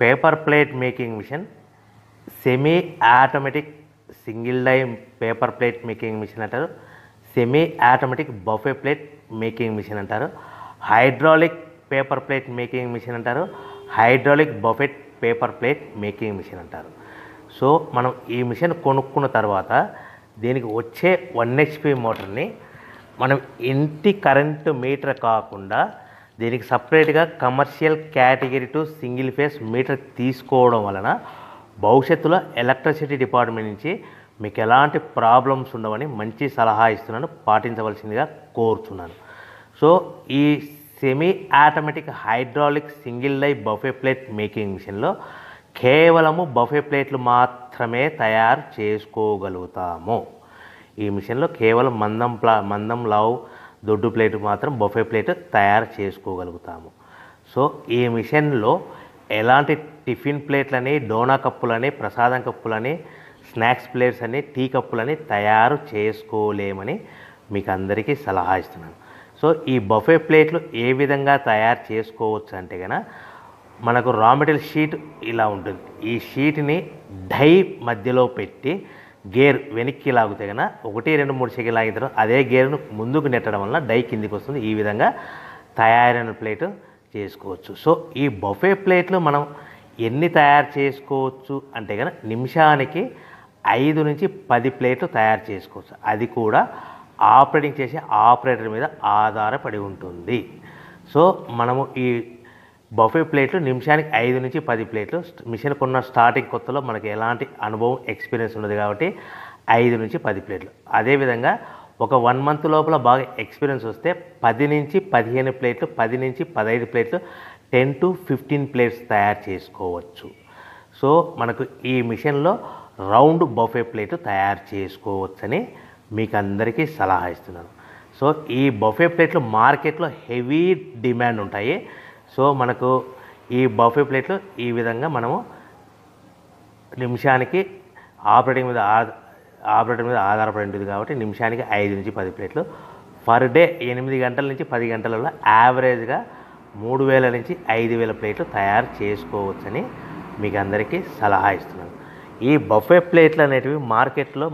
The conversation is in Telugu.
Paper plate making machine, semi automatic single die paper plate making machine అంటారు, semi automatic buffet plate making machine అంటారు, hydraulic paper plate making machine అంటారు, hydraulic buffet paper plate making machine అంటారు. సో మనం ఈ మిషన్ కొనుక్కున్న తర్వాత దీనికి వచ్చే 1 HP మోటార్ని మనం ఇంటి కరెంటు మీటర్ కాకుండా దీనికి సపరేట్గా commercial category to single phase metre తీసుకోవడం వలన భవిష్యత్తులో ఎలక్ట్రిసిటీ డిపార్ట్మెంట్ నుంచి మీకు ఎలాంటి ప్రాబ్లమ్స్ ఉండవని మంచి సలహా ఇస్తున్నాను, పాటించవలసిందిగా కోరుతున్నాను. సో ఈ semi automatic hydraulic single die buffet plate making మిషన్లో కేవలము బఫే ప్లేట్లు మాత్రమే తయారు చేసుకోగలుగుతాము. ఈ మిషన్లో కేవలం మందం లావు దొడ్డు ప్లేట్ మాత్రం బఫే ప్లేట్ తయారు చేసుకోగలుగుతాము. సో ఈ మిషన్లో ఎలాంటి టిఫిన్ ప్లేట్లని, డోనా కప్పులని, ప్రసాదం కప్పులని, స్నాక్స్ ప్లేట్స్ అని, టీ కప్పులని తయారు చేసుకోలేమని మీకు అందరికీ సలహా ఇస్తున్నాను. సో ఈ బఫే ప్లేట్లు ఏ విధంగా తయారు చేసుకోవచ్చు అంటే కనుక మనకు రా మెటీరియల్ షీట్ ఇలా ఉంటుంది. ఈ షీట్ని డై మధ్యలో పెట్టి గేర్ వెనక్కి లాగితే కనుక 1, 2, 3 సెకండ్లు లాగిన తర్వాత అదే గేర్ను ముందుకు నెట్టడం వలన డై కిందికి వస్తుంది. ఈ విధంగా తయారైన ప్లేట్ చేసుకోవచ్చు. సో ఈ బఫే ప్లేట్లు మనం ఎన్ని తయారు చేసుకోవచ్చు అంటే కనుక నిమిషానికి 5 నుంచి 10 ప్లేట్లు తయారు చేసుకోవచ్చు. అది కూడా ఆపరేటింగ్ చేసే ఆపరేటర్ మీద ఆధారపడి ఉంటుంది. సో మనము ఈ బఫే ప్లేట్లు నిమిషానికి 5 నుంచి 10 ప్లేట్లు, మిషన్ కొన్న స్టార్టింగ్ కొత్తలో మనకి ఎలాంటి అనుభవం ఎక్స్పీరియన్స్ ఉండదు కాబట్టి 5 నుంచి 10 ప్లేట్లు. అదేవిధంగా ఒక 1 మంత్ లోపల బాగా ఎక్స్పీరియన్స్ వస్తే 10 నుంచి 15 ప్లేట్లు, 10 నుంచి 15 ప్లేట్లు, 10 to 15 ప్లేట్స్ తయారు చేసుకోవచ్చు. సో మనకు ఈ మిషన్లో రౌండ్ బఫే ప్లేట్ తయారు చేసుకోవచ్చని మీకు అందరికీ సలహా ఇస్తున్నాను. సో ఈ బఫే ప్లేట్లు మార్కెట్లో హెవీ డిమాండ్ ఉంటాయి. సో మనకు ఈ బఫే ప్లేట్లు ఈ విధంగా మనము నిమిషానికి ఆపరేటర్ మీద ఆధారపడి ఉంటుంది కాబట్టి నిమిషానికి 5 నుంచి 10 ప్లేట్లు పర్ డే 8 గంటల నుంచి 10 గంటలలో యావరేజ్గా 3000 నుంచి 5000 ప్లేట్లు తయారు చేసుకోవచ్చని మీకు అందరికీ సలహా ఇస్తున్నాను. ఈ బఫే ప్లేట్లు అనేటివి మార్కెట్లో